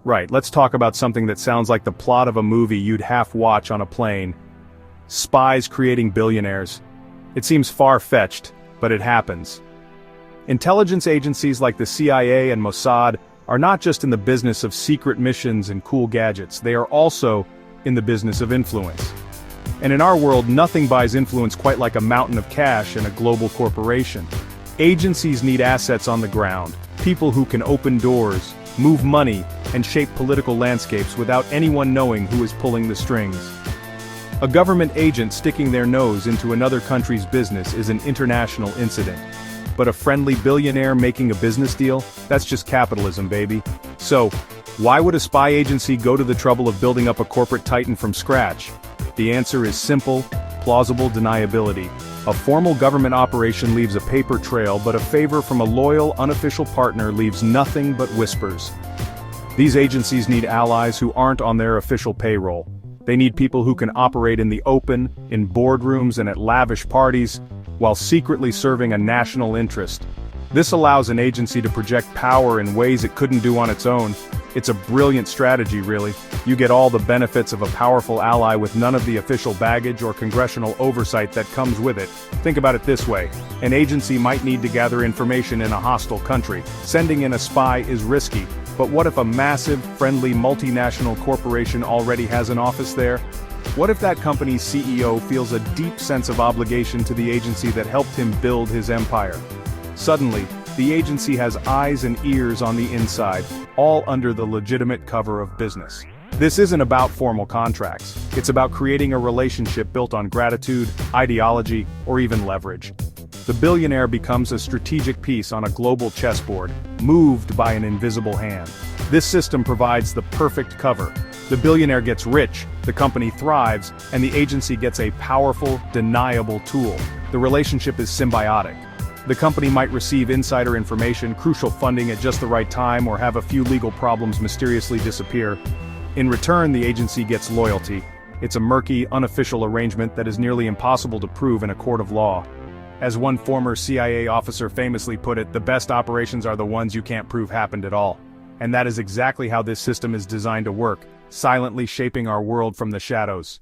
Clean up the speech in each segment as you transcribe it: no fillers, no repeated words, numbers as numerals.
Right, let's talk about something that sounds like the plot of a movie you'd half watch on a plane. Spies creating billionaires. It seems far-fetched, but it happens. Intelligence agencies like the CIA and Mossad are not just in the business of secret missions and cool gadgets, they are also in the business of influence. And in our world, nothing buys influence quite like a mountain of cash in a global corporation. Agencies need assets on the ground, people who can open doors, move money, and shape political landscapes without anyone knowing who is pulling the strings. A government agent sticking their nose into another country's business is an international incident. But a friendly billionaire making a business deal? That's just capitalism, baby. So, why would a spy agency go to the trouble of building up a corporate titan from scratch? The answer is simple, plausible deniability. A formal government operation leaves a paper trail, but a favor from a loyal, unofficial partner leaves nothing but whispers. These agencies need allies who aren't on their official payroll. They need people who can operate in the open, in boardrooms and at lavish parties, while secretly serving a national interest. This allows an agency to project power in ways it couldn't do on its own. It's a brilliant strategy, really. You get all the benefits of a powerful ally with none of the official baggage or congressional oversight that comes with it. Think about it this way. An agency might need to gather information in a hostile country. Sending in a spy is risky. But what if a massive, friendly multinational corporation already has an office there? What if that company's CEO feels a deep sense of obligation to the agency that helped him build his empire? Suddenly, the agency has eyes and ears on the inside, all under the legitimate cover of business. This isn't about formal contracts. It's about creating a relationship built on gratitude, ideology, or even leverage. The billionaire becomes a strategic piece on a global chessboard, moved by an invisible hand. This system provides the perfect cover. The billionaire gets rich, the company thrives, and the agency gets a powerful, deniable tool. The relationship is symbiotic. The company might receive insider information, crucial funding at just the right time, or have a few legal problems mysteriously disappear. In return, the agency gets loyalty. It's a murky, unofficial arrangement that is nearly impossible to prove in a court of law. As one former CIA officer famously put it, the best operations are the ones you can't prove happened at all. And that is exactly how this system is designed to work, silently shaping our world from the shadows.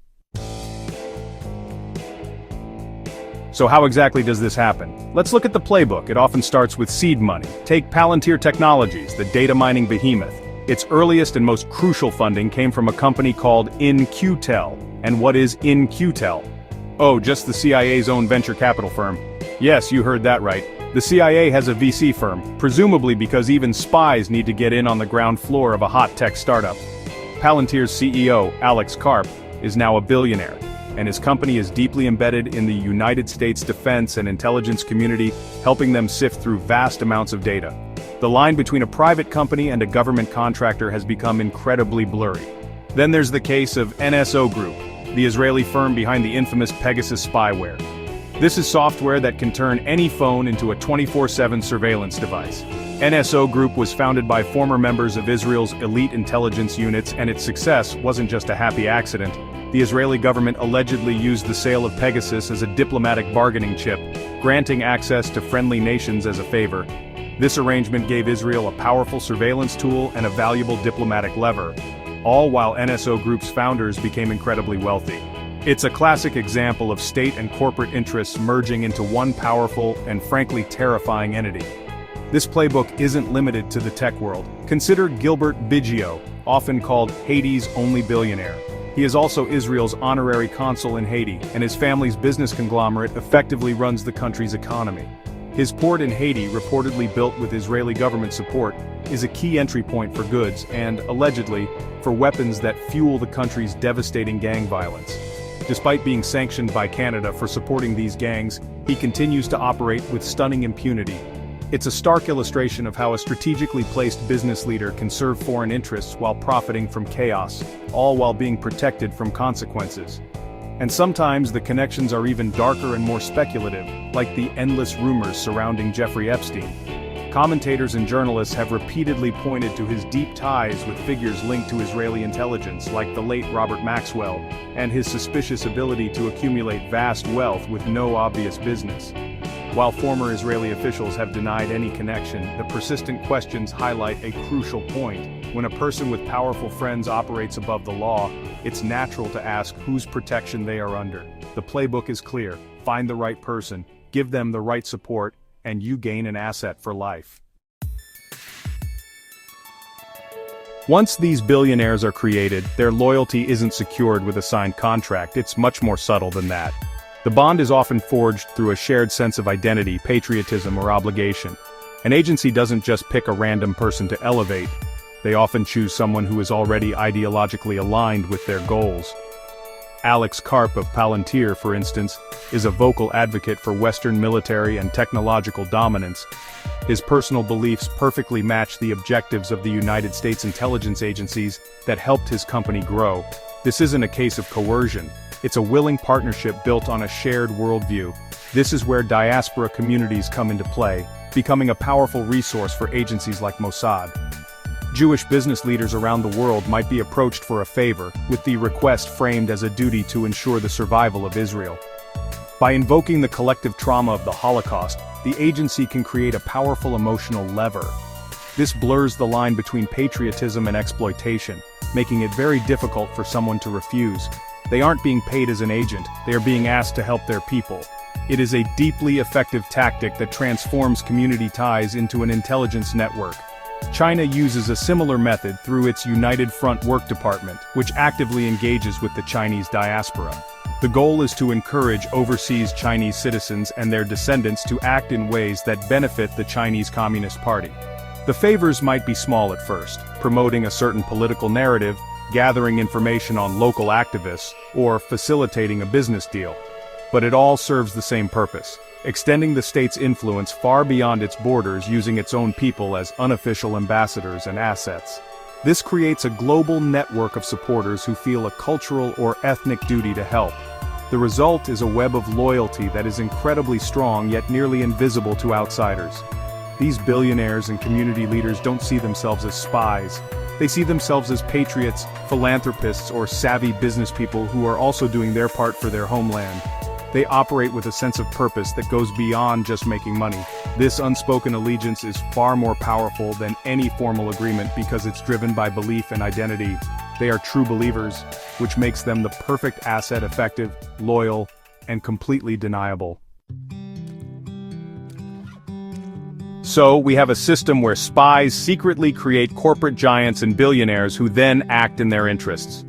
So how exactly does this happen? Let's look at the playbook. It often starts with seed money. Take Palantir Technologies, the data mining behemoth. Its earliest and most crucial funding came from a company called In-Q-Tel. And what is In-Q-Tel? Oh, just the CIA's own venture capital firm. Yes, you heard that right. The CIA has a VC firm, presumably because even spies need to get in on the ground floor of a hot tech startup. Palantir's CEO, Alex Karp, is now a billionaire, and his company is deeply embedded in the United States defense and intelligence community, helping them sift through vast amounts of data. The line between a private company and a government contractor has become incredibly blurry. Then there's the case of NSO Group, the Israeli firm behind the infamous Pegasus spyware. This is software that can turn any phone into a 24/7 surveillance device. NSO Group was founded by former members of Israel's elite intelligence units, and its success wasn't just a happy accident. The Israeli government allegedly used the sale of Pegasus as a diplomatic bargaining chip, granting access to friendly nations as a favor. This arrangement gave Israel a powerful surveillance tool and a valuable diplomatic lever, all while NSO Group's founders became incredibly wealthy. It's a classic example of state and corporate interests merging into one powerful and frankly terrifying entity. This playbook isn't limited to the tech world. Consider Gilbert Biggio, often called Haiti's only billionaire. He is also Israel's honorary consul in Haiti, and his family's business conglomerate effectively runs the country's economy. His port in Haiti, reportedly built with Israeli government support, is a key entry point for goods and, allegedly, for weapons that fuel the country's devastating gang violence. Despite being sanctioned by Canada for supporting these gangs, he continues to operate with stunning impunity. It's a stark illustration of how a strategically placed business leader can serve foreign interests while profiting from chaos, all while being protected from consequences. And sometimes the connections are even darker and more speculative, like the endless rumors surrounding Jeffrey Epstein. Commentators and journalists have repeatedly pointed to his deep ties with figures linked to Israeli intelligence, like the late Robert Maxwell, and his suspicious ability to accumulate vast wealth with no obvious business. While former Israeli officials have denied any connection, the persistent questions highlight a crucial point. When a person with powerful friends operates above the law, it's natural to ask whose protection they are under. The playbook is clear: find the right person, give them the right support, and you gain an asset for life. Once these billionaires are created, their loyalty isn't secured with a signed contract. It's much more subtle than that. The bond is often forged through a shared sense of identity, patriotism, or obligation. An agency doesn't just pick a random person to elevate. They often choose someone who is already ideologically aligned with their goals. Alex Karp of Palantir, for instance, is a vocal advocate for Western military and technological dominance. His personal beliefs perfectly match the objectives of the United States intelligence agencies that helped his company grow. This isn't a case of coercion. It's a willing partnership built on a shared worldview. This is where diaspora communities come into play, becoming a powerful resource for agencies like Mossad. Jewish business leaders around the world might be approached for a favor, with the request framed as a duty to ensure the survival of Israel. By invoking the collective trauma of the Holocaust, the agency can create a powerful emotional lever. This blurs the line between patriotism and exploitation, making it very difficult for someone to refuse. They aren't being paid as an agent, they are being asked to help their people. It is a deeply effective tactic that transforms community ties into an intelligence network. China uses a similar method through its United Front Work Department, which actively engages with the Chinese diaspora. The goal is to encourage overseas Chinese citizens and their descendants to act in ways that benefit the Chinese Communist Party. The favors might be small at first, promoting a certain political narrative, gathering information on local activists, or facilitating a business deal. But it all serves the same purpose: extending the state's influence far beyond its borders, using its own people as unofficial ambassadors and assets. This creates a global network of supporters who feel a cultural or ethnic duty to help. The result is a web of loyalty that is incredibly strong yet nearly invisible to outsiders. These billionaires and community leaders don't see themselves as spies. They see themselves as patriots, philanthropists, or savvy business people who are also doing their part for their homeland. They operate with a sense of purpose that goes beyond just making money. This unspoken allegiance is far more powerful than any formal agreement because it's driven by belief and identity. They are true believers, which makes them the perfect asset: effective, loyal, and completely deniable. So, we have a system where spies secretly create corporate giants and billionaires who then act in their interests.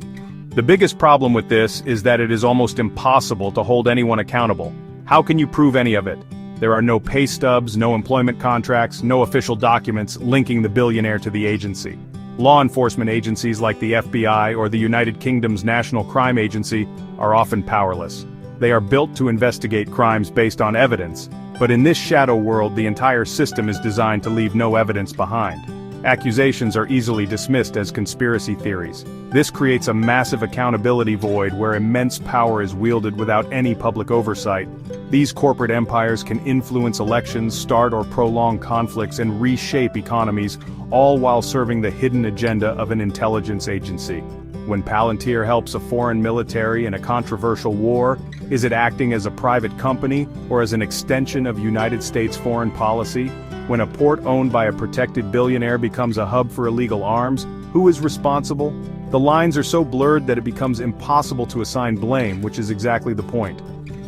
The biggest problem with this is that it is almost impossible to hold anyone accountable. How can you prove any of it? There are no pay stubs, no employment contracts, no official documents linking the billionaire to the agency. Law enforcement agencies like the FBI or the United Kingdom's National Crime Agency are often powerless. They are built to investigate crimes based on evidence, but in this shadow world the entire system is designed to leave no evidence behind. Accusations are easily dismissed as conspiracy theories. This creates a massive accountability void where immense power is wielded without any public oversight. These corporate empires can influence elections, start or prolong conflicts, and reshape economies, all while serving the hidden agenda of an intelligence agency. When Palantir helps a foreign military in a controversial war, is it acting as a private company or as an extension of United States foreign policy? When a port owned by a protected billionaire becomes a hub for illegal arms, who is responsible? The lines are so blurred that it becomes impossible to assign blame, which is exactly the point.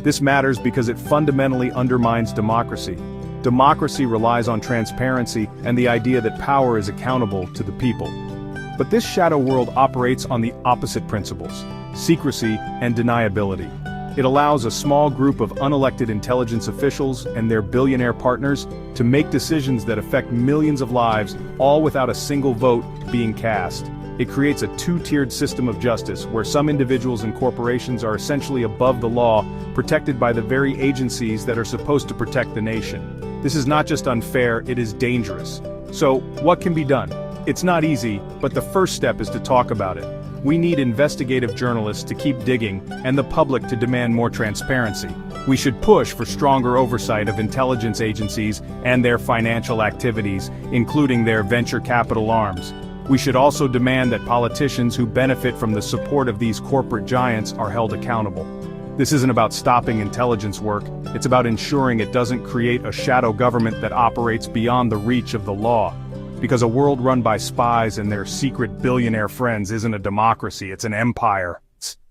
This matters because it fundamentally undermines democracy. Democracy relies on transparency and the idea that power is accountable to the people. But this shadow world operates on the opposite principles: secrecy and deniability. It allows a small group of unelected intelligence officials and their billionaire partners to make decisions that affect millions of lives, all without a single vote being cast. It creates a two-tiered system of justice, where some individuals and corporations are essentially above the law, protected by the very agencies that are supposed to protect the nation. This is not just unfair, it is dangerous. So, what can be done? It's not easy, but the first step is to talk about it. We need investigative journalists to keep digging, and the public to demand more transparency. We should push for stronger oversight of intelligence agencies and their financial activities, including their venture capital arms. We should also demand that politicians who benefit from the support of these corporate giants are held accountable. This isn't about stopping intelligence work, it's about ensuring it doesn't create a shadow government that operates beyond the reach of the law. Because a world run by spies and their secret billionaire friends isn't a democracy, it's an empire.